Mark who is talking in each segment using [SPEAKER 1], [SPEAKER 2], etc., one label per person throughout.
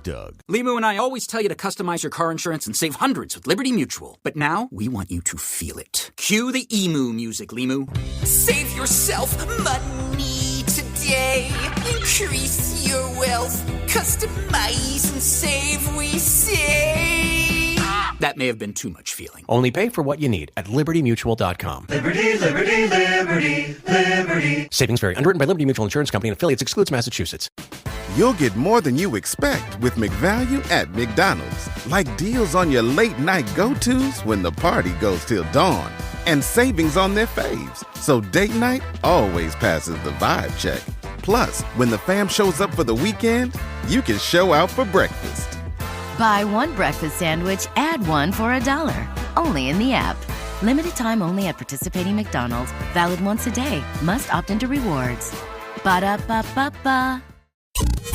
[SPEAKER 1] Doug.
[SPEAKER 2] Limu and I always tell you to customize your car insurance and save hundreds with Liberty Mutual. But now, we want you to feel it. Cue the emu music, Limu.
[SPEAKER 3] Save yourself money today. Increase your wealth. Customize and save, we say.
[SPEAKER 2] That may have been too much feeling.
[SPEAKER 4] Only pay for what you need at libertymutual.com.
[SPEAKER 5] Liberty, liberty, liberty, liberty.
[SPEAKER 4] Savings vary. Underwritten by Liberty Mutual Insurance Company and affiliates. Excludes Massachusetts.
[SPEAKER 6] You'll get more than you expect with McValue at McDonald's. Like deals on your late night go-tos when the party goes till dawn. And savings on their faves. So date night always passes the vibe check. Plus, when the fam shows up for the weekend, you can show out for breakfast.
[SPEAKER 7] Buy one breakfast sandwich, add one for $1. Only in the app. Limited time only at participating McDonald's. Valid once a day. Must opt into rewards. Ba-da-ba-ba-ba.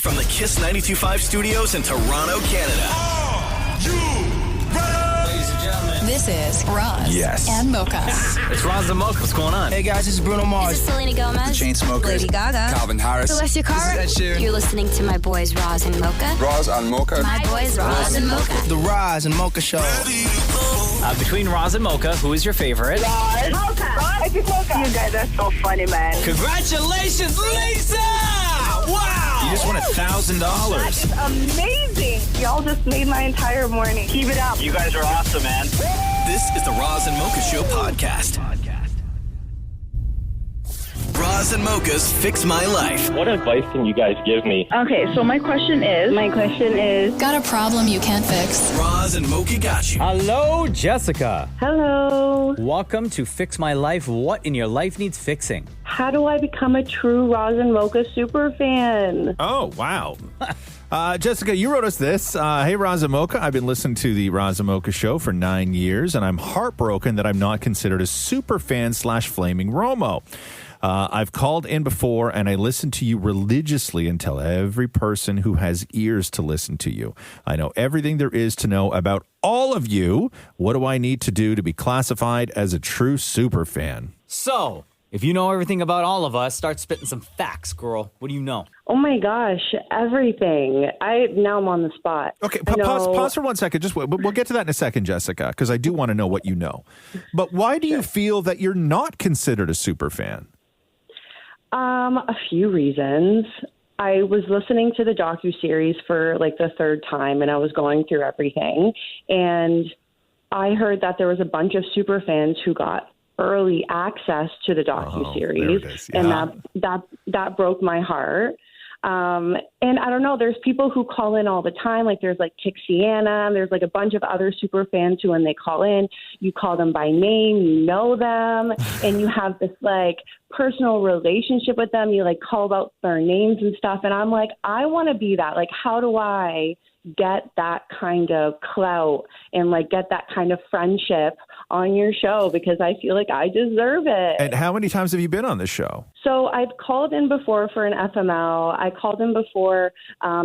[SPEAKER 8] From the Kiss 92.5 studios in Toronto, Canada.
[SPEAKER 5] Are you ready?
[SPEAKER 8] Ladies and gentlemen.
[SPEAKER 9] This is Roz
[SPEAKER 8] Yes.
[SPEAKER 9] and Mocha.
[SPEAKER 8] It's Roz and Mocha. What's going on?
[SPEAKER 10] Hey guys, this is Bruno Mars.
[SPEAKER 11] This is Selena Gomez.
[SPEAKER 10] The Chainsmokers.
[SPEAKER 9] Lady Gaga.
[SPEAKER 10] Calvin Harris.
[SPEAKER 11] Celestia Cara.
[SPEAKER 10] This is Ed Sheeran.
[SPEAKER 11] You're listening to my boys Roz and Mocha.
[SPEAKER 12] Roz and Mocha.
[SPEAKER 11] My boys Roz and Mocha.
[SPEAKER 10] The Roz and Mocha Show.
[SPEAKER 8] Between Roz and Mocha, who is your favorite?
[SPEAKER 13] Roz. Mocha. Roz. Mocha. You guys are so funny, man.
[SPEAKER 8] Congratulations, Lisa! Wow! You just won $1,000.
[SPEAKER 13] That is amazing. Y'all just made my entire morning. Keep it up.
[SPEAKER 8] You guys are awesome, man. This is the Roz and Mocha Show podcast. Roz and Mocha's Fix My Life.
[SPEAKER 14] What advice can you guys give me?
[SPEAKER 13] Okay, so my question is...
[SPEAKER 9] Got a problem you can't fix?
[SPEAKER 8] Roz and Mocha got you.
[SPEAKER 15] Hello, Jessica.
[SPEAKER 13] Hello.
[SPEAKER 15] Welcome to Fix My Life. What in your life needs fixing?
[SPEAKER 13] How do I become a true Roz and Mocha super fan?
[SPEAKER 16] Oh, wow. Jessica, you wrote us this. Hey, Roz and Mocha, I've been listening to the Roz and Mocha Show for 9 years, and I'm heartbroken that I'm not considered a super fan / Flaming Romo. I've called in before, and I listen to you religiously and tell every person who has ears to listen to you. I know everything there is to know about all of you. What do I need to do to be classified as a true super fan?
[SPEAKER 15] So, if you know everything about all of us, start spitting some facts, girl. What do you know?
[SPEAKER 13] Oh my gosh, everything. Now I'm on the spot.
[SPEAKER 16] Okay, pause for 1 second. We'll get to that in a second, Jessica, because I do want to know what you know. But why do you feel that you're not considered a super fan?
[SPEAKER 13] A few reasons. I was listening to the docuseries for like the third time, and I was going through everything, and I heard that there was a bunch of super fans who got early access to the docuseries, and that broke my heart. And I don't know, there's people who call in all the time. Like there's like Tixiana, and there's like a bunch of other super fans who, when they call in, you call them by name, you know them, and you have this like personal relationship with them. You like call out their names and stuff. And I'm like, I want to be that. Like, how do I get that kind of clout and like get that kind of friendship on your show? Because I feel like I deserve it.
[SPEAKER 16] And how many times have you been on this show?
[SPEAKER 13] So I've called in before for an FML. I called in before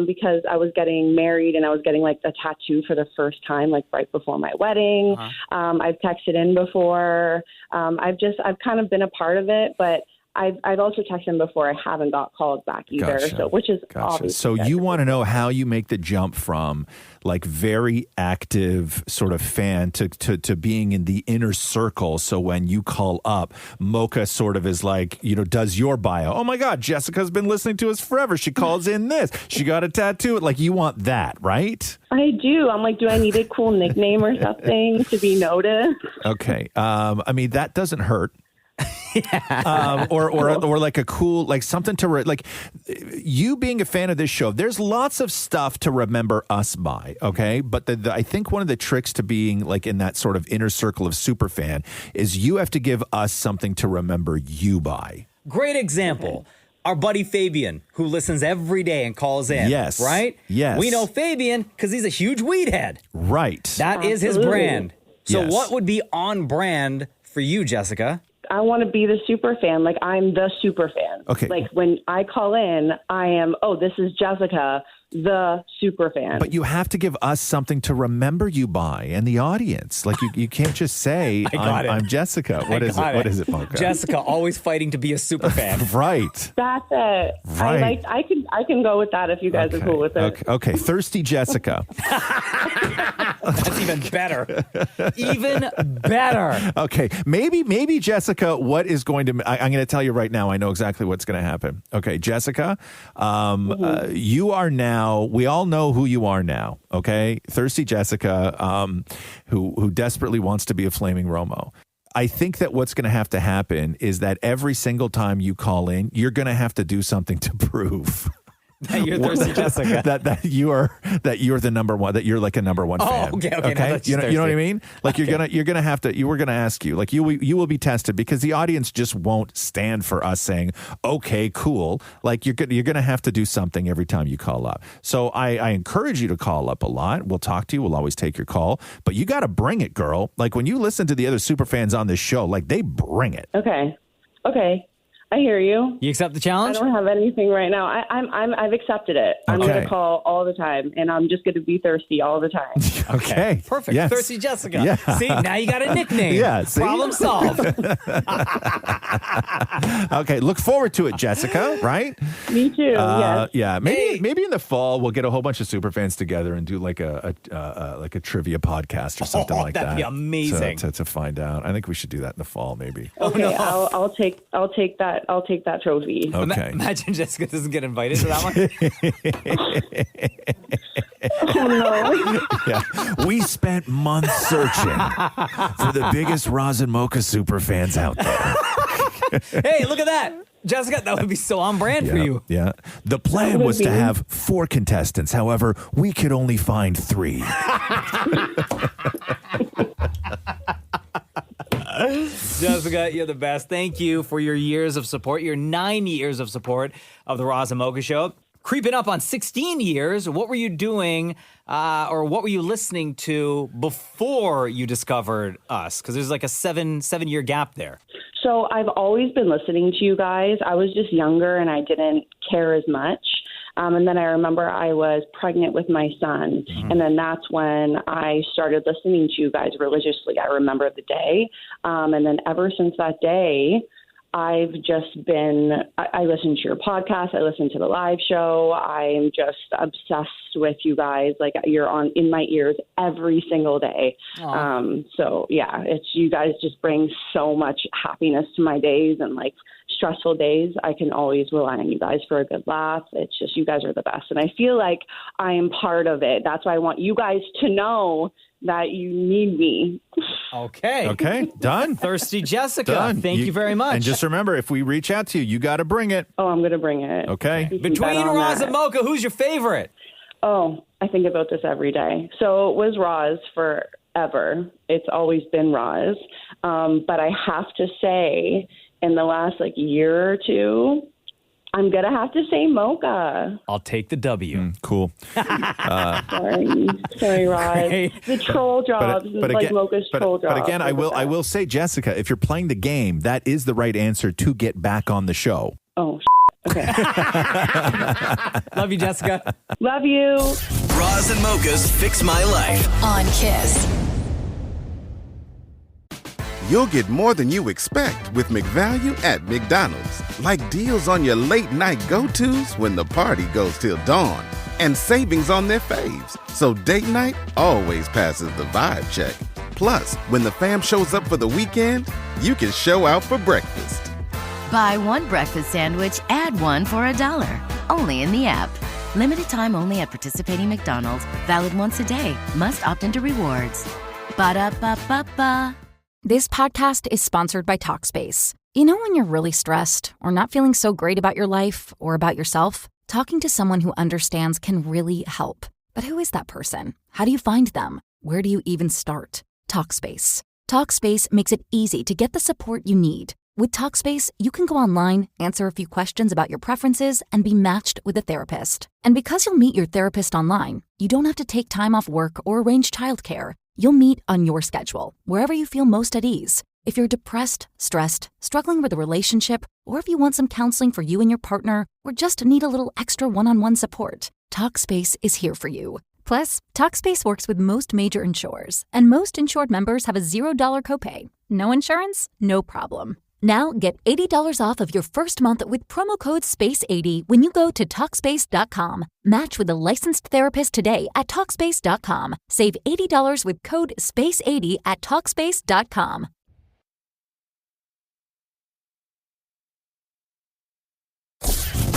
[SPEAKER 13] because I was getting married and I was getting like the tattoo for the first time, like right before my wedding. I've texted in before. I've kind of been a part of it, but I've also texted him before. I haven't got called back either, which is obvious.
[SPEAKER 16] So you want to know how you make the jump from like very active sort of fan to being in the inner circle. So when you call up, Mocha sort of is like, does your bio. Oh my God, Jessica's been listening to us forever. She calls in this. She got a tattoo. Like you want that, right?
[SPEAKER 13] I do. I'm like, do I need a cool nickname or something to be noticed?
[SPEAKER 16] Okay. I mean, that doesn't hurt. Or like a cool, like something to like you being a fan of this show. There's lots of stuff to remember us by. Okay. But I think one of the tricks to being like in that sort of inner circle of super fan is you have to give us something to remember you by.
[SPEAKER 15] Great example. Our buddy Fabian, who listens every day and calls in.
[SPEAKER 16] Yes.
[SPEAKER 15] Right?
[SPEAKER 16] Yes.
[SPEAKER 15] We know Fabian because he's a huge weed head.
[SPEAKER 16] Right.
[SPEAKER 15] That is his brand. So what would be on brand for you, Jessica?
[SPEAKER 13] I want to be the super fan. Like, I'm the super fan.
[SPEAKER 16] Okay.
[SPEAKER 13] Like, when I call in, I am, this is Jessica, the Superfan.
[SPEAKER 16] But you have to give us something to remember you by and the audience. Like you can't just say, I'm Jessica. What is it? What is it, Mocha?
[SPEAKER 15] Jessica, always fighting to be a Superfan.
[SPEAKER 16] Right.
[SPEAKER 13] That's it.
[SPEAKER 16] Right.
[SPEAKER 13] I can go with that if you guys are cool with it.
[SPEAKER 16] Okay. Thirsty Jessica.
[SPEAKER 15] That's even better. Even better.
[SPEAKER 16] Okay. Maybe Jessica, what is going to... I'm going to tell you right now. I know exactly what's going to happen. Okay, Jessica, you are now... We all know who you are now, okay? Thirsty Jessica, who desperately wants to be a flaming Romo. I think that what's going to happen is that every single time you call in, you're going to have to do something to prove
[SPEAKER 15] that you're Thirsty Jessica.
[SPEAKER 16] that you're the number one, that you're like a number one fan.
[SPEAKER 15] Okay.
[SPEAKER 16] No, you know what I mean? Like we're gonna ask you, like you will be tested, because the audience just won't stand for us saying, okay, cool. Like you're gonna have to do something every time you call up. So I encourage you to call up a lot. We'll talk to you. We'll always take your call, but you got to bring it, girl. Like when you listen to the other super fans on this show, like they bring it.
[SPEAKER 13] Okay. I hear you.
[SPEAKER 15] You accept the challenge?
[SPEAKER 13] I don't have anything right now. I've accepted it. I'm going to call all the time, and I'm just going to be thirsty all the time.
[SPEAKER 16] Okay.
[SPEAKER 15] Perfect.
[SPEAKER 16] Yes.
[SPEAKER 15] Thirsty Jessica.
[SPEAKER 16] Yeah.
[SPEAKER 15] See, now you got a nickname.
[SPEAKER 16] Yeah. See?
[SPEAKER 15] Problem solved.
[SPEAKER 16] Okay. Look forward to it, Jessica. Right?
[SPEAKER 13] Me too. Yes.
[SPEAKER 16] Yeah. Maybe in the fall we'll get a whole bunch of super fans together and do like a trivia podcast or something like that.
[SPEAKER 15] That'd be amazing.
[SPEAKER 16] To find out. I think we should do that in the fall, maybe.
[SPEAKER 13] Okay. No. I'll take that. I'll take that trophy.
[SPEAKER 16] Okay.
[SPEAKER 15] Imagine Jessica doesn't get invited to that one.
[SPEAKER 13] Oh no.
[SPEAKER 16] Yeah. We spent months searching for the biggest Roz and Mocha super fans out there.
[SPEAKER 15] Hey, look at that. Jessica, that would be so on brand for you.
[SPEAKER 16] Yeah. The plan was to have 4 contestants. However, we could only find 3.
[SPEAKER 15] Jessica, you're the best. Thank you for your years of support, your 9 years of support of the Roz and Mocha Show. Creeping up on 16 years, what were you doing or what were you listening to before you discovered us? Because there's like a seven-year gap there.
[SPEAKER 13] So I've always been listening to you guys. I was just younger and I didn't care as much. And then I remember I was pregnant with my son. Mm-hmm. And then that's when I started listening to you guys religiously. I remember the day. And then ever since that day, I've just been, I listen to your podcast. I listen to the live show. I'm just obsessed with you guys. Like you're in my ears every single day. So yeah, you guys just bring so much happiness to my days, and like stressful days, I can always rely on you guys for a good laugh. It's just, you guys are the best. And I feel like I am part of it. That's why I want you guys to know that you need me.
[SPEAKER 16] Okay. Done.
[SPEAKER 15] Thirsty Jessica.
[SPEAKER 16] Done.
[SPEAKER 15] Thank you very much.
[SPEAKER 16] And just remember, if we reach out to you, you got to bring it.
[SPEAKER 13] Oh, I'm going to bring it.
[SPEAKER 16] Okay.
[SPEAKER 15] Between Roz and Mocha, who's your favorite?
[SPEAKER 13] Oh, I think about this every day. So it was Roz forever. It's always been Roz. But I have to say, in the last year or two, I'm going to have to say Mocha.
[SPEAKER 15] I'll take the W.
[SPEAKER 16] Cool.
[SPEAKER 13] Sorry, Roz. The troll jobs, Mocha's troll jobs.
[SPEAKER 16] But again, I will say, Jessica, if you're playing the game, that is the right answer to get back on the show.
[SPEAKER 13] Oh, okay.
[SPEAKER 15] Love you, Jessica.
[SPEAKER 13] Love you.
[SPEAKER 8] Roz and Mocha's Fix My Life
[SPEAKER 9] on Kiss.
[SPEAKER 6] You'll get more than you expect with McValue at McDonald's. Like deals on your late night go-tos when the party goes till dawn. And savings on their faves. So date night always passes the vibe check. Plus, when the fam shows up for the weekend, you can show out for breakfast.
[SPEAKER 7] Buy one breakfast sandwich, add one for $1. Only in the app. Limited time only at participating McDonald's. Valid once a day. Must opt into rewards. Ba-da-ba-ba-ba.
[SPEAKER 1] This podcast is sponsored by Talkspace. You know when you're really stressed or not feeling so great about your life or about yourself? Talking to someone who understands can really help. But who is that person? How do you find them? Where do you even start? Talkspace. Talkspace makes it easy to get the support you need. With Talkspace, you can go online, answer a few questions about your preferences, and be matched with a therapist. And because you'll meet your therapist online, you don't have to take time off work or arrange childcare. You'll meet on your schedule, wherever you feel most at ease. If you're depressed, stressed, struggling with a relationship, or if you want some counseling for you and your partner, or just need a little extra one-on-one support, Talkspace is here for you. Plus, Talkspace works with most major insurers, and most insured members have a $0 copay. No insurance? No problem. Now get $80 off of your first month with promo code SPACE80 when you go to Talkspace.com. Match with a licensed therapist today at Talkspace.com. Save $80 with code SPACE80 at Talkspace.com.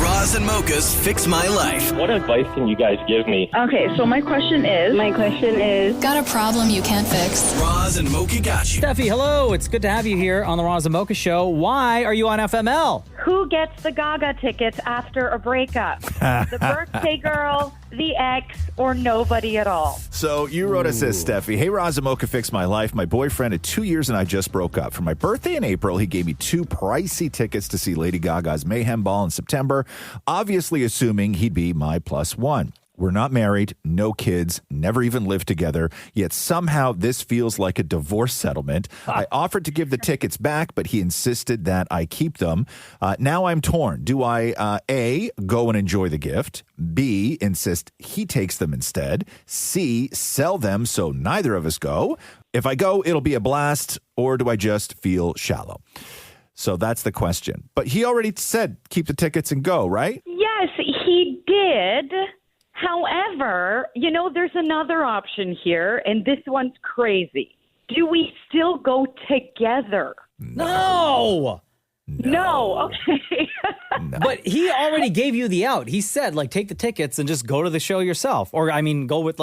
[SPEAKER 8] Roz and Mocha's Fix My Life.
[SPEAKER 14] What advice can you guys give me?
[SPEAKER 13] Okay, so my question is...
[SPEAKER 9] Got a problem you can't fix?
[SPEAKER 8] Roz and Mocha got you.
[SPEAKER 15] Steffi, hello. It's good to have you here on the Roz and Mocha Show. Why are you on FML?
[SPEAKER 13] Who gets the Gaga tickets after a breakup? The birthday girl, the ex, or nobody at all?
[SPEAKER 16] So you wrote us this, Steffi. Hey, Roz and Mocha, Fix My Life. My boyfriend of 2 years and I just broke up. For my birthday in April, he gave me 2 pricey tickets to see Lady Gaga's Mayhem Ball in September, obviously assuming he'd be my plus one. We're not married, no kids, never even lived together, yet somehow this feels like a divorce settlement. I offered to give the tickets back, but he insisted that I keep them. Now I'm torn. Do I, A, go and enjoy the gift, B, insist he takes them instead, C, sell them so neither of us go? If I go, it'll be a blast, or do I just feel shallow? So that's the question. But he already said keep the tickets and go, right?
[SPEAKER 13] Yes, he did. However, there's another option here, and this one's crazy. Do we still go together?
[SPEAKER 15] No.
[SPEAKER 13] Okay.
[SPEAKER 16] No.
[SPEAKER 15] But he already gave you the out. He said, take the tickets and just go to the show yourself. Or, go with,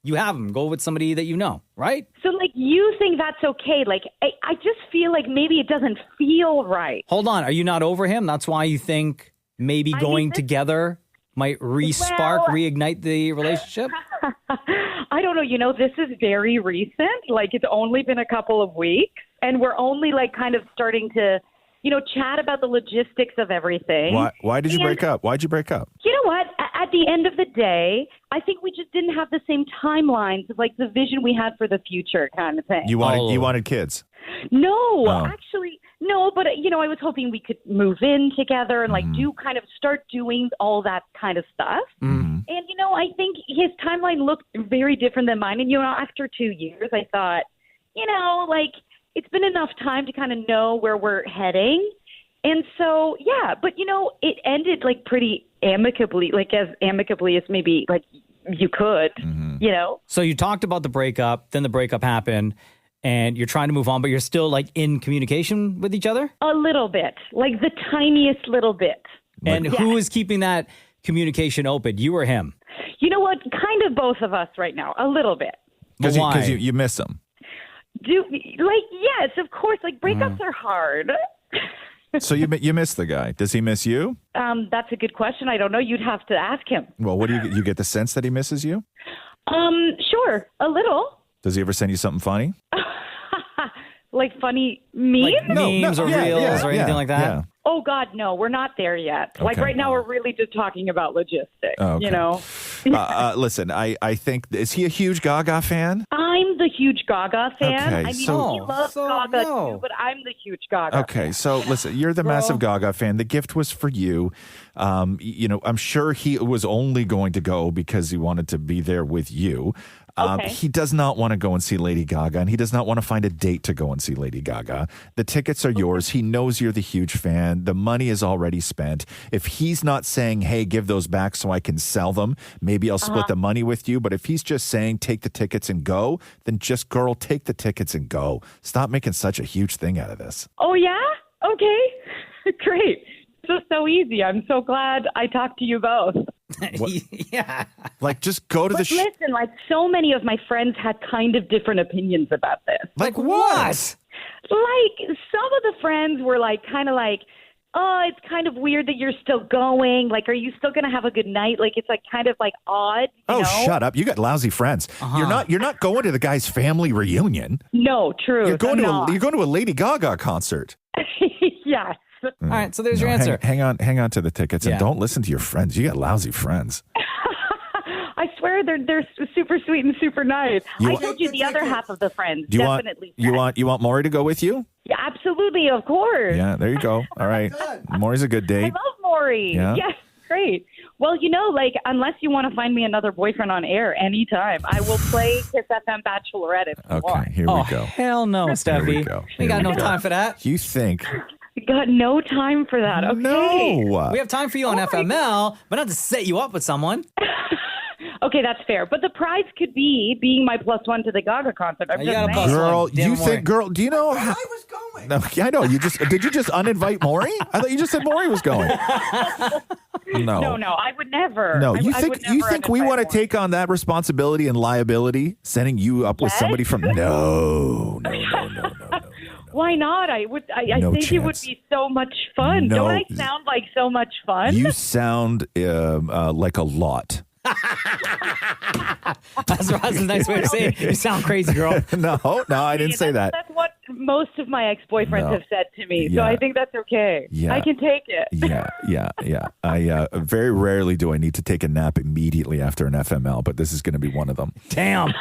[SPEAKER 15] you have them. Go with somebody that you know, right?
[SPEAKER 13] So, you think that's okay? I just feel like maybe it doesn't feel right.
[SPEAKER 15] Hold on. Are you not over him? That's why you think maybe going together might reignite the relationship?
[SPEAKER 13] I don't know. This is very recent. It's only been a couple of weeks, and we're only kind of starting to, chat about the logistics of everything.
[SPEAKER 16] Why did you break up? Why'd you break up?
[SPEAKER 13] You know what? At the end of the day, I think we just didn't have the same timelines of the vision we had for the future kind of thing.
[SPEAKER 16] You wanted kids?
[SPEAKER 13] No, actually, no. But I was hoping we could move in together and start doing all that kind of stuff.
[SPEAKER 16] Mm-hmm.
[SPEAKER 13] And I think his timeline looked very different than mine. And after 2 years, I thought, it's been enough time to kind of know where we're heading. And so, yeah, but it ended pretty amicably, as amicably as maybe you could,
[SPEAKER 15] So you talked about the breakup, then the breakup happened, and you're trying to move on, but you're still in communication with each other?
[SPEAKER 13] A little bit, the tiniest little bit.
[SPEAKER 15] And who is keeping that communication open, you or him?
[SPEAKER 13] You know what? Kind of both of us right now, a little bit.
[SPEAKER 16] Because you miss him.
[SPEAKER 13] Yes, of course. Breakups are hard.
[SPEAKER 16] So you miss the guy. Does he miss you?
[SPEAKER 13] That's a good question. I don't know. You'd have to ask him.
[SPEAKER 16] Well, what do you get the sense that he misses you?
[SPEAKER 13] Sure, a little.
[SPEAKER 16] Does he ever send you something funny?
[SPEAKER 13] Funny memes?
[SPEAKER 15] Memes or reels or anything like that?
[SPEAKER 16] Yeah.
[SPEAKER 13] Oh, God, no. We're not there yet.
[SPEAKER 16] Okay.
[SPEAKER 13] Right now, we're really just talking about logistics,
[SPEAKER 16] Okay. Listen, I think, is he a huge Gaga fan?
[SPEAKER 13] I'm the huge Gaga fan.
[SPEAKER 16] Okay,
[SPEAKER 13] he loves Gaga too, but I'm the huge Gaga fan.
[SPEAKER 16] So listen, you're the massive Gaga fan. The gift was for you. I'm sure he was only going to go because he wanted to be there with you. He does not want to go and see Lady Gaga, and he does not want to find a date to go and see Lady Gaga. The tickets are yours. He knows you're the huge fan. The money is already spent. If he's not saying, hey, give those back so I can sell them, maybe I'll split the money with you. But if he's just saying, take the tickets and go, then just, girl, take the tickets and go. Stop making such a huge thing out of this.
[SPEAKER 13] Oh, yeah? Okay. Great. So easy. I'm so glad I talked to you both.
[SPEAKER 15] Yeah.
[SPEAKER 16] Just go to the
[SPEAKER 13] Listen, so many of my friends had kind of different opinions about this.
[SPEAKER 15] Like what?
[SPEAKER 13] Some of the friends were oh, it's kind of weird that you're still going. Are you still going to have a good night? It's kind of odd. You know?
[SPEAKER 16] Shut up. You got lousy friends. You're not going to the guy's family reunion.
[SPEAKER 13] No, true.
[SPEAKER 16] You're going to a Lady Gaga concert.
[SPEAKER 13] Yes.
[SPEAKER 15] All right, so there's your answer.
[SPEAKER 16] Hang on to the tickets and don't listen to your friends. You got lousy friends.
[SPEAKER 13] I
[SPEAKER 12] swear they're super sweet and super nice. I told you the other half of the friends. Definitely.
[SPEAKER 16] You want Maury to go with you?
[SPEAKER 12] Yeah, absolutely, of course.
[SPEAKER 16] Yeah, there you go. All right. Maury's a good
[SPEAKER 12] I
[SPEAKER 16] date.
[SPEAKER 12] love Maury.
[SPEAKER 16] Yeah.
[SPEAKER 12] Yes, great. Well, unless you want to find me another boyfriend on air anytime, I will play Kiss FM Bachelorette if you want.
[SPEAKER 16] Okay, here we go.
[SPEAKER 15] Hell no, Steffi.
[SPEAKER 16] Here we go.
[SPEAKER 15] We got no time for that.
[SPEAKER 16] You think?
[SPEAKER 12] Got no time for that. Okay.
[SPEAKER 16] No.
[SPEAKER 15] We have time for you on FML, but not to set you up with someone.
[SPEAKER 12] Okay, that's fair. But the prize could be being my +1 to the Gaga concert. I'm just saying.
[SPEAKER 16] Girl, do you know how I was going? No, yeah, I know. Did you just uninvite Maury? I thought you just said Maury was going. No,
[SPEAKER 12] I would never.
[SPEAKER 16] No, you think we want to take on that responsibility and liability, setting you up with somebody from? No.
[SPEAKER 12] Why not? I
[SPEAKER 16] No
[SPEAKER 12] think it would be so much fun.
[SPEAKER 16] No.
[SPEAKER 12] Don't I sound like so much fun?
[SPEAKER 16] You sound like a lot.
[SPEAKER 15] That's Roz's nice way to say it. You sound crazy, girl.
[SPEAKER 16] No, I didn't say that.
[SPEAKER 12] That's what most of my ex-boyfriends have said to me, so
[SPEAKER 16] Yeah.
[SPEAKER 12] I think that's okay.
[SPEAKER 16] Yeah.
[SPEAKER 12] I can take it.
[SPEAKER 16] Yeah. I very rarely do I need to take a nap immediately after an FML, but this is going to be one of them.
[SPEAKER 15] Damn.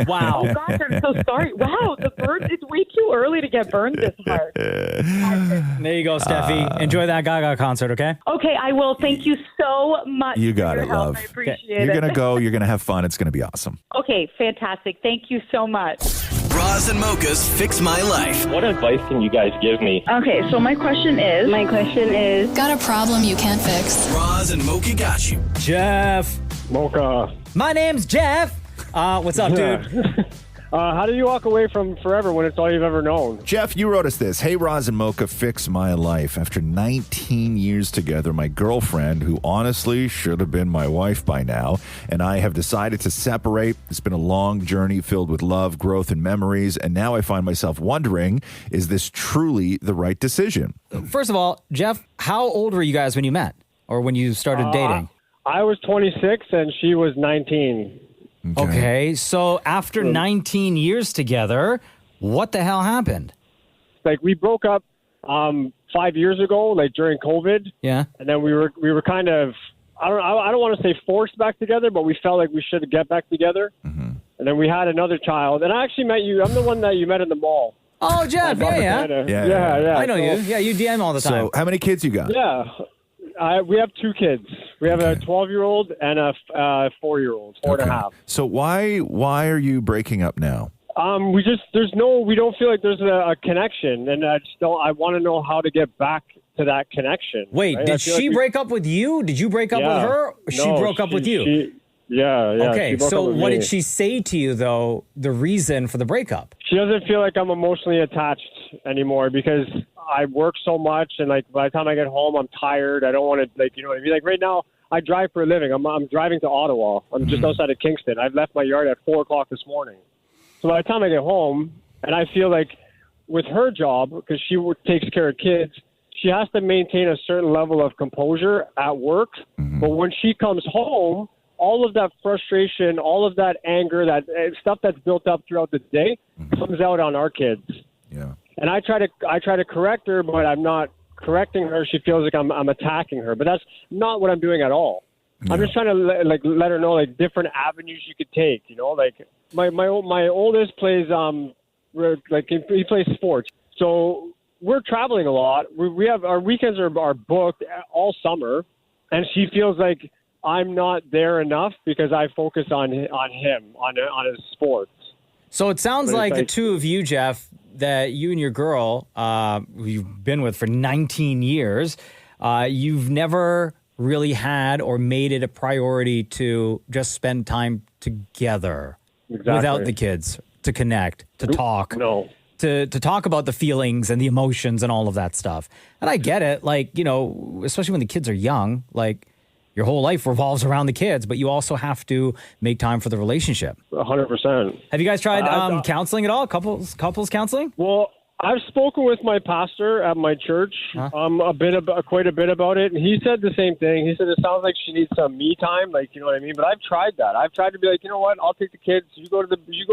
[SPEAKER 15] Wow.
[SPEAKER 12] Oh, gosh, I'm so sorry. Wow, the burn, it's way too early to get burned this hard.
[SPEAKER 15] There you go, Steffi. Enjoy that Gaga concert, okay?
[SPEAKER 12] Okay, I will. Thank you so much.
[SPEAKER 16] You got
[SPEAKER 12] for
[SPEAKER 16] it,
[SPEAKER 12] your help.
[SPEAKER 16] love.
[SPEAKER 12] I appreciate
[SPEAKER 16] You're
[SPEAKER 12] it.
[SPEAKER 16] going to go. You're going to have fun. It's going to be awesome.
[SPEAKER 12] Okay, fantastic. Thank you so much.
[SPEAKER 8] Roz and Mocha's Fix My Life.
[SPEAKER 14] What advice can you guys give me?
[SPEAKER 12] Okay, so my question is...
[SPEAKER 9] Got a problem you can't fix.
[SPEAKER 8] Roz and Mocha got you.
[SPEAKER 15] Jeff.
[SPEAKER 17] Mocha.
[SPEAKER 15] My name's Jeff. What's up, dude?
[SPEAKER 17] How do you walk away from forever when it's all you've ever known?
[SPEAKER 16] Jeff, you wrote us this. Hey, Roz and Mocha, fix my life. After 19 years together, my girlfriend, who honestly should have been my wife by now, and I have decided to separate. It's been a long journey filled with love, growth, and memories, and now I find myself wondering, is this truly the right decision?
[SPEAKER 15] First of all, Jeff, how old were you guys when you met or when you started dating?
[SPEAKER 17] I was 26 and she was 19.
[SPEAKER 15] Okay, so after 19 years together, what the hell happened?
[SPEAKER 17] Like, we broke up 5 years ago, like during COVID.
[SPEAKER 15] Yeah.
[SPEAKER 17] And then we were kind of, I don't want to say forced back together, but we felt like we should get back together.
[SPEAKER 16] Mm-hmm.
[SPEAKER 17] And then we had another child. And I actually met you. I'm the one that you met in the mall.
[SPEAKER 15] Oh, Jeff, yeah.
[SPEAKER 17] Yeah.
[SPEAKER 15] I know you. Yeah, you DM all the time.
[SPEAKER 16] So how many kids you got?
[SPEAKER 17] Yeah. We have 2 kids. We have a 12-year-old and a 4-year-old, 4.5.
[SPEAKER 16] So why are you breaking up now?
[SPEAKER 17] We don't feel like there's a connection, and I want to know how to get back to that connection.
[SPEAKER 15] Wait,
[SPEAKER 17] right?
[SPEAKER 15] did she break up with you? Did you break up with her? She broke up with you?
[SPEAKER 17] Yeah.
[SPEAKER 15] Okay,
[SPEAKER 17] she broke
[SPEAKER 15] so
[SPEAKER 17] up with
[SPEAKER 15] what
[SPEAKER 17] me.
[SPEAKER 15] did she say to you, though, the reason for the breakup?
[SPEAKER 17] She doesn't feel like I'm emotionally attached anymore because I work so much, and like by the time I get home, I'm tired. I don't want to, like, you know what I mean? Like right now, I drive for a living. I'm driving to Ottawa. I'm just outside of Kingston. I've left my yard at 4 o'clock this morning. So by the time I get home, and I feel like with her job, because she takes care of kids, she has to maintain a certain level of composure at work. But when she comes home, all of that frustration, all of that anger, that stuff that's built up throughout the day comes out on our kids.
[SPEAKER 16] Yeah.
[SPEAKER 17] And I try to correct her, but I'm not correcting her. She feels like I'm attacking her, but that's not what I'm doing at all. Yeah. I'm just trying to let her know like different avenues you could take. You know, like my oldest plays he plays sports, so we're traveling a lot. We have our weekends are booked all summer, and she feels like I'm not there enough because I focus on him on his sports.
[SPEAKER 15] So it sounds like the two of you, Jeff, that you and your girl, who you've been with for 19 years, you've never really had or made it a priority to just spend time together without the kids, to connect, to talk.
[SPEAKER 17] No.
[SPEAKER 15] To talk about the feelings and the emotions and all of that stuff. And I get it, like, you know, especially when the kids are young, like, your whole life revolves around the kids, but you also have to make time for the relationship.
[SPEAKER 17] 100%.
[SPEAKER 15] Have you guys tried counseling at all? Couples counseling?
[SPEAKER 17] Well, I've spoken with my pastor at my church quite a bit about it, and he said the same thing. He said it sounds like she needs some me time, like, you know what I mean. But I've tried that. I've tried to be like, you know what? I'll take the kids. You go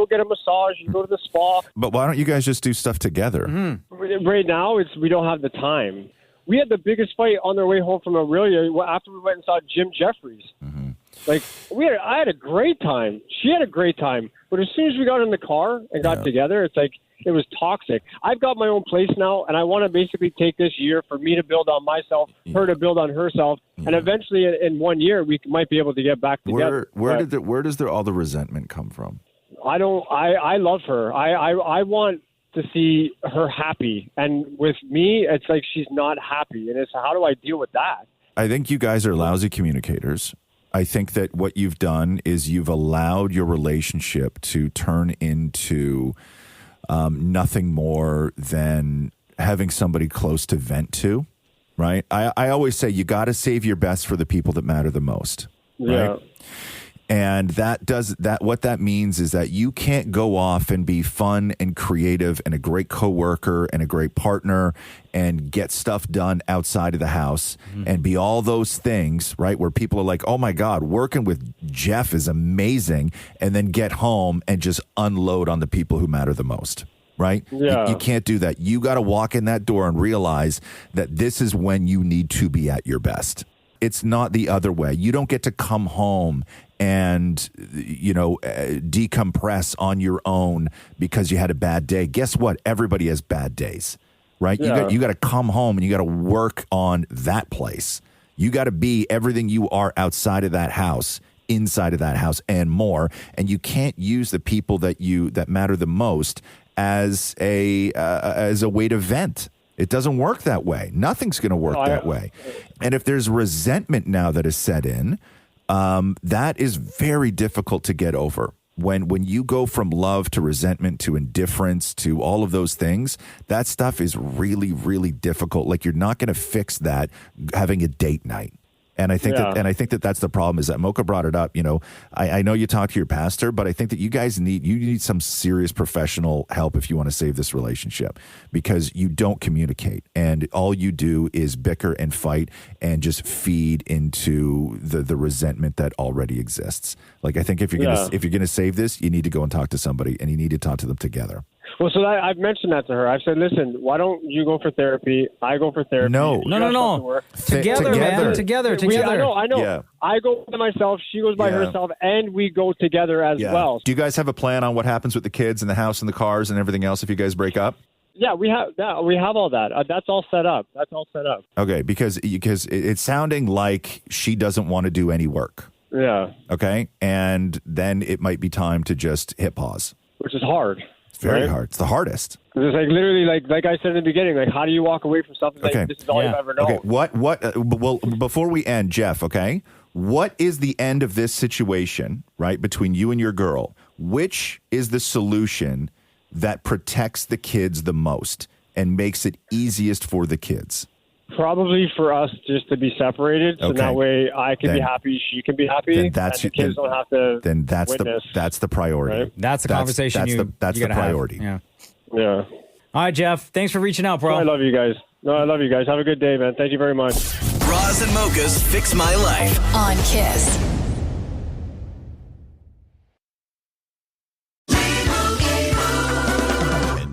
[SPEAKER 17] get a massage. You go to the spa.
[SPEAKER 16] But why don't you guys just do stuff together?
[SPEAKER 17] Mm-hmm. Right now, we don't have the time. We had the biggest fight on their way home from Aurelia after we went and saw Jim Jeffries.
[SPEAKER 16] Mm-hmm.
[SPEAKER 17] Like I had a great time. She had a great time. But as soon as we got in the car and got together, it's like it was toxic. I've got my own place now, and I want to basically take this year for me to build on myself, her to build on herself, and eventually in 1 year we might be able to get back together.
[SPEAKER 16] Where does all the resentment come from?
[SPEAKER 17] I love her. I want to see her happy, and with me, it's like she's not happy, and it's how do I deal with that?
[SPEAKER 16] I think you guys are lousy communicators. I think that what you've done is you've allowed your relationship to turn into nothing more than having somebody close to vent to, right? I always say you got to save your best for the people that matter the most, right?
[SPEAKER 17] Yeah.
[SPEAKER 16] And what that means is that you can't go off and be fun and creative and a great coworker and a great partner and get stuff done outside of the house and be all those things, right? Where people are like, oh my God, working with Jeff is amazing. And then get home and just unload on the people who matter the most, right?
[SPEAKER 17] Yeah.
[SPEAKER 16] You can't do that. You got to walk in that door and realize that this is when you need to be at your best. It's not the other way. You don't get to come home and, decompress on your own because you had a bad day. Guess what? Everybody has bad days, right?
[SPEAKER 17] Yeah.
[SPEAKER 16] You got to come home and you got to work on that place. You got to be everything you are outside of that house, inside of that house, and more. And you can't use the people that matter the most as a way to vent. It doesn't work that way. Nothing's going to work that way. And if there's resentment now that is set in, that is very difficult to get over. When you go from love to resentment to indifference to all of those things, that stuff is really, really difficult. Like, you're not going to fix that having a date night. And I think that that's the problem, is that Mocha brought it up. I know you talked to your pastor, but I think that you guys need some serious professional help if you want to save this relationship, because you don't communicate and all you do is bicker and fight and just feed into the resentment that already exists. Like, I think if you're gonna save this, you need to go and talk to somebody, and you need to talk to them together.
[SPEAKER 17] Well, so I've mentioned that to her. I've said, listen, why don't you go for therapy? I go for therapy.
[SPEAKER 16] No.
[SPEAKER 15] Together, man. Together.
[SPEAKER 17] I know.
[SPEAKER 16] Yeah.
[SPEAKER 17] I go by myself. She goes by herself, and we go together as well.
[SPEAKER 16] Do you guys have a plan on what happens with the kids and the house and the cars and everything else if you guys break up?
[SPEAKER 17] Yeah, we have all that. That's all set up.
[SPEAKER 16] Okay, because it's sounding like she doesn't want to do any work.
[SPEAKER 17] Yeah.
[SPEAKER 16] Okay, and then it might be time to just hit pause.
[SPEAKER 17] Which is hard.
[SPEAKER 16] It's very hard. It's the hardest.
[SPEAKER 17] It's like literally, like I said in the beginning, like, how do you walk away from something like this is all you've ever known?
[SPEAKER 16] Okay, well, before we end, Jeff, okay, what is the end of this situation, right, between you and your girl? Which is the solution that protects the kids the most and makes it easiest for the kids?
[SPEAKER 17] Probably for us just to be separated, so that way I can be happy, she can be happy, and the kids don't have to witness.
[SPEAKER 16] That's the priority.
[SPEAKER 17] Right?
[SPEAKER 15] That's the conversation
[SPEAKER 16] that's the priority.
[SPEAKER 15] Yeah.
[SPEAKER 17] Yeah.
[SPEAKER 15] All right, Jeff. Thanks for reaching out, bro.
[SPEAKER 17] I love you guys. I love you guys. Have a good day, man. Thank you very much.
[SPEAKER 8] Roz and Mocha's Fix My Life
[SPEAKER 9] on Kiss.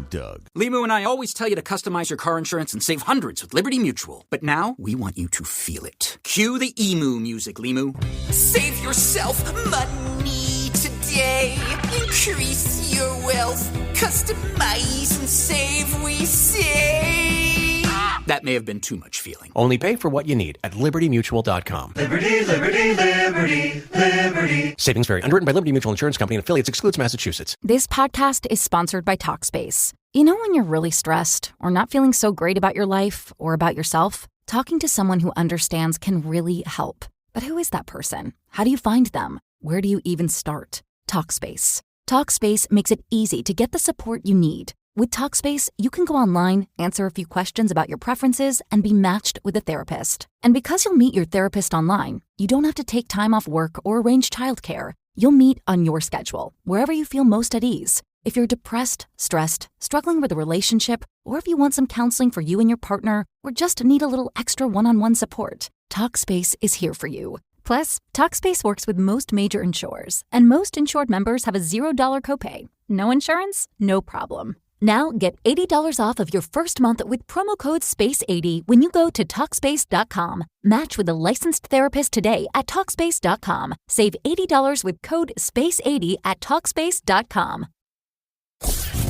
[SPEAKER 2] Doug. Limu and I always tell you to customize your car insurance and save hundreds with Liberty Mutual. But now, we want you to feel it. Cue the emu music, Limu.
[SPEAKER 3] Save yourself money today. Increase your wealth. Customize and save, we say.
[SPEAKER 2] That may have been too much feeling.
[SPEAKER 4] Only pay for what you need at libertymutual.com.
[SPEAKER 5] Liberty, liberty, liberty, liberty.
[SPEAKER 4] Savings vary. Underwritten by Liberty Mutual Insurance Company and affiliates. Excludes Massachusetts.
[SPEAKER 1] This podcast is sponsored by Talkspace. You know when you're really stressed or not feeling so great about your life or about yourself? Talking to someone who understands can really help. But who is that person? How do you find them? Where do you even start? Talkspace. Talkspace makes it easy to get the support you need. With Talkspace, you can go online, answer a few questions about your preferences, and be matched with a therapist. And because you'll meet your therapist online, you don't have to take time off work or arrange childcare. You'll meet on your schedule, wherever you feel most at ease. If you're depressed, stressed, struggling with a relationship, or if you want some counseling for you and your partner, or just need a little extra one-on-one support, Talkspace is here for you. Plus, Talkspace works with most major insurers, and most insured members have a $0 copay. No insurance? No problem. Now get $80 off of your first month with promo code SPACE80 when you go to TalkSpace.com. Match with a licensed therapist today at TalkSpace.com. Save $80 with code SPACE80 at TalkSpace.com.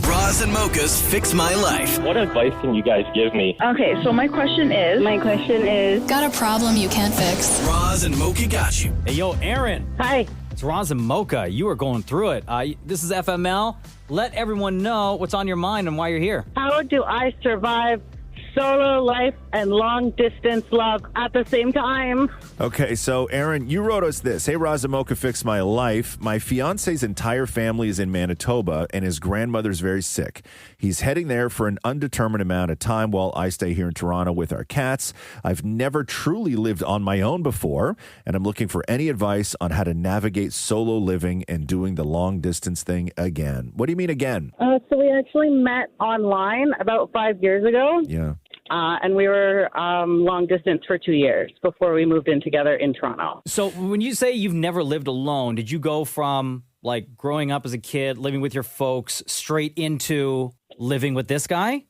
[SPEAKER 8] Roz and Mocha's Fix My Life.
[SPEAKER 14] What advice can you guys give me?
[SPEAKER 12] Okay, so my question is...
[SPEAKER 9] Got a problem you can't fix?
[SPEAKER 8] Roz and Mocha got you.
[SPEAKER 15] Hey, yo, Erin.
[SPEAKER 12] Hi.
[SPEAKER 15] It's Roz and Mocha. You are going through it. This is FML. Let everyone know what's on your mind and why you're here.
[SPEAKER 12] How do I survive solo life and long distance love at the same time?
[SPEAKER 16] Okay, so Erin, you wrote us this. Hey, Roz and Mocha, fix my life. My fiance's entire family is in Manitoba, and his grandmother's very sick. He's heading there for an undetermined amount of time while I stay here in Toronto with our cats. I've never truly lived on my own before, and I'm looking for any advice on how to navigate solo living and doing the long distance thing again. What do you mean again?
[SPEAKER 12] So we actually met online about 5 years ago.
[SPEAKER 16] Yeah.
[SPEAKER 12] And we were long distance for 2 years before we moved in together in Toronto.
[SPEAKER 15] So when you say you've never lived alone, did you go from like growing up as a kid, living with your folks, straight into living with this guy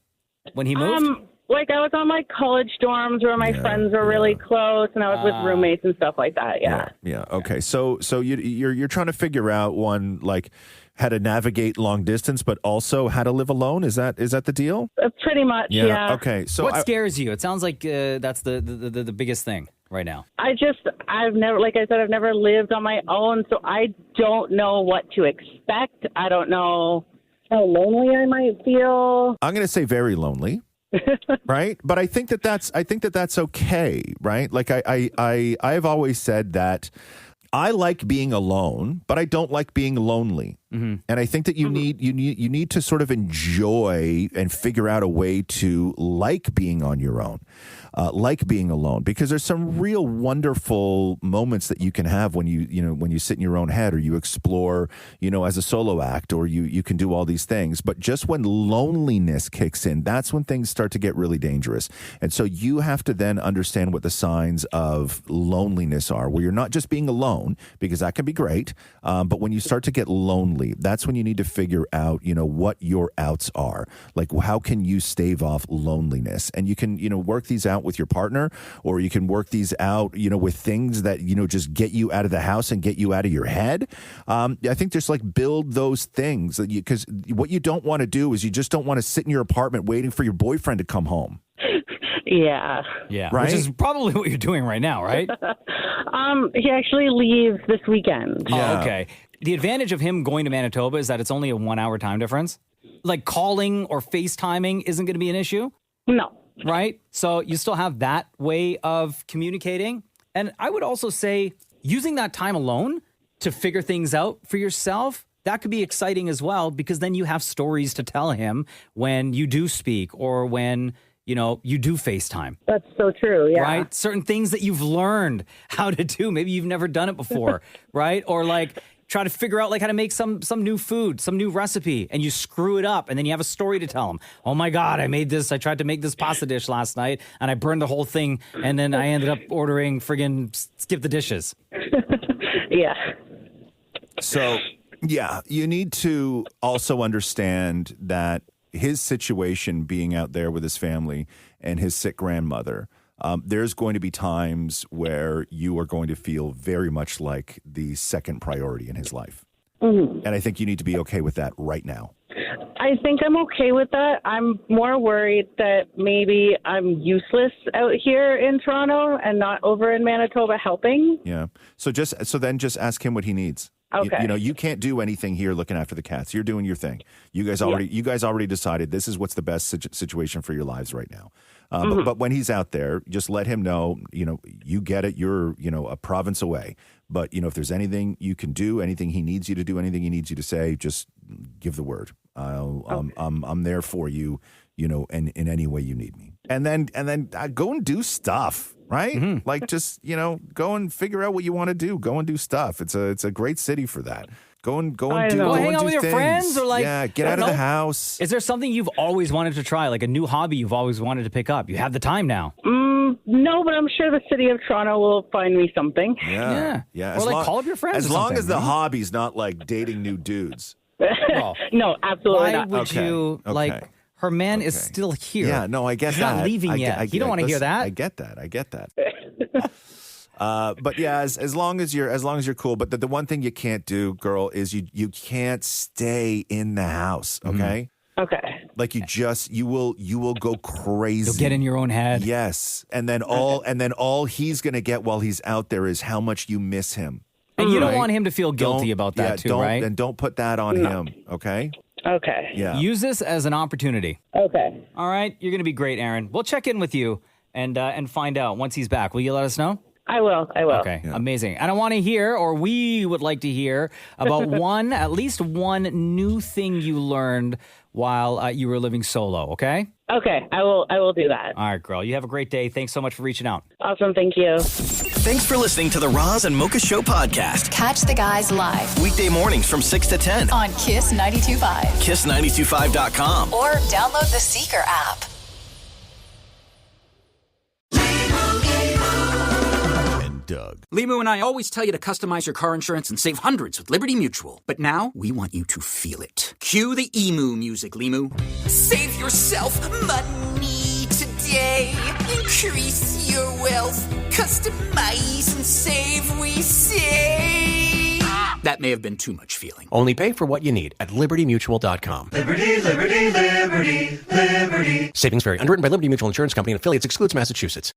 [SPEAKER 15] when he moved?
[SPEAKER 12] Like I was on my college dorms where my friends were really close, and I was with roommates and stuff like that.
[SPEAKER 16] Yeah. Okay. So you're trying to figure out one, like, how to navigate long distance, but also how to live alone. Is that the deal?
[SPEAKER 12] Pretty much. Yeah.
[SPEAKER 16] Okay. So
[SPEAKER 15] what scares you? It sounds like that's the biggest thing right now.
[SPEAKER 12] I've never, like I said, I've never lived on my own, so I don't know what to expect. I don't know how lonely I might feel.
[SPEAKER 16] I'm going to say very lonely. Right. But I think that's okay. Right. Like I've always said that I like being alone, but I don't like being lonely. Mm-hmm. And I think that you need to sort of enjoy and figure out a way to like being on your own, like being alone, because there's some real wonderful moments that you can have when you sit in your own head, or you explore, as a solo act, or you can do all these things. But just when loneliness kicks in, that's when things start to get really dangerous. And so you have to then understand what the signs of loneliness are, where you're not just being alone, because that can be great. But when you start to get lonely, that's when you need to figure out, what your outs are. Like, how can you stave off loneliness? And you can, work these out with your partner, or you can work these out, with things that, just get you out of the house and get you out of your head. I think just like build those things, because what you don't want to do is you just don't want to sit in your apartment waiting for your boyfriend to come home.
[SPEAKER 12] Yeah.
[SPEAKER 16] Right?
[SPEAKER 15] Which is probably what you're doing right now, right?
[SPEAKER 12] He actually leaves this weekend.
[SPEAKER 15] Yeah. Oh, okay. The advantage of him going to Manitoba is that it's only a 1 hour time difference. Like calling or FaceTiming isn't going to be an issue.
[SPEAKER 12] No.
[SPEAKER 15] Right? So you still have that way of communicating. And I would also say using that time alone to figure things out for yourself, that could be exciting as well, because then you have stories to tell him when you do speak, or when you do FaceTime.
[SPEAKER 12] That's so true, yeah.
[SPEAKER 15] Right? Certain things that you've learned how to do. Maybe you've never done it before, right? Or like try to figure out like how to make some new food, some new recipe, and you screw it up, and then you have a story to tell them. Oh my God, I tried to make this pasta dish last night, and I burned the whole thing, and then I ended up ordering friggin' skip the dishes.
[SPEAKER 12] Yeah.
[SPEAKER 16] So, yeah, you need to also understand that his situation, being out there with his family and his sick grandmother, there's going to be times where you are going to feel very much like the second priority in his life. Mm-hmm. And I think you need to be okay with that right now.
[SPEAKER 12] I think I'm okay with that. I'm more worried that maybe I'm useless out here in Toronto and not over in Manitoba helping.
[SPEAKER 16] Yeah. So then just ask him what he needs.
[SPEAKER 12] Okay.
[SPEAKER 16] You can't do anything here looking after the cats. You're doing your thing. You guys already decided this is what's the best situation for your lives right now. But when he's out there, just let him know, you get it. You're, a province away. But, if there's anything you can do, anything he needs you to do, anything he needs you to say, just give the word. I'm there for you, in any way you need me. And then go and do stuff, right? Mm-hmm. Like just, go and figure out what you want to do. Go and do stuff. It's a great city for that. Go and hang
[SPEAKER 15] out with your friends, or
[SPEAKER 16] get out of the house.
[SPEAKER 15] Is there something you've always wanted to try, like a new hobby you've always wanted to pick up? You have the time now.
[SPEAKER 12] No, but I'm sure the city of Toronto will find me something.
[SPEAKER 16] Yeah.
[SPEAKER 15] Or call up your friends.
[SPEAKER 16] As long as the hobby's not like dating new dudes.
[SPEAKER 12] No, absolutely
[SPEAKER 15] Why
[SPEAKER 12] not.
[SPEAKER 15] would you, like, her man is still here.
[SPEAKER 16] Yeah, no, I get
[SPEAKER 15] He's
[SPEAKER 16] that.
[SPEAKER 15] not leaving yet. You don't want to hear that.
[SPEAKER 16] I get that. But yeah, as long as you're cool. But the one thing you can't do, girl, is you can't stay in the house. Okay.
[SPEAKER 12] Okay.
[SPEAKER 16] Like you will go crazy.
[SPEAKER 15] You'll get in your own head.
[SPEAKER 16] Yes, and then all he's gonna get while he's out there is how much you miss him.
[SPEAKER 15] And you don't want him to feel guilty about that too, right?
[SPEAKER 16] And don't put that on him. Okay.
[SPEAKER 12] Okay.
[SPEAKER 16] Yeah.
[SPEAKER 15] Use this as an opportunity.
[SPEAKER 12] Okay.
[SPEAKER 15] All right. You're gonna be great, Erin. We'll check in with you and find out once he's back. Will you let us know?
[SPEAKER 12] I will.
[SPEAKER 15] Okay, amazing. And I want to hear, or we would like to hear, about at least one new thing you learned while you were living solo, okay?
[SPEAKER 12] Okay, I will do that.
[SPEAKER 15] All right, girl. You have a great day. Thanks so much for reaching out.
[SPEAKER 12] Awesome, thank you.
[SPEAKER 8] Thanks for listening to the Roz and Mocha Show podcast.
[SPEAKER 9] Catch the guys live
[SPEAKER 8] Weekday mornings from 6 to 10
[SPEAKER 9] on Kiss 92.5.
[SPEAKER 8] Kiss925.com.
[SPEAKER 9] Or download the Seeker app.
[SPEAKER 2] Doug. Limu and I always tell you to customize your car insurance and save hundreds with Liberty Mutual. But now, we want you to feel it. Cue the emu music, Limu.
[SPEAKER 3] Save yourself money today. Increase your wealth. Customize and save, we say.
[SPEAKER 2] That may have been too much feeling.
[SPEAKER 4] Only pay for what you need at libertymutual.com.
[SPEAKER 5] Liberty, liberty, liberty, liberty.
[SPEAKER 4] Savings vary. Underwritten by Liberty Mutual Insurance Company and affiliates. Excludes Massachusetts.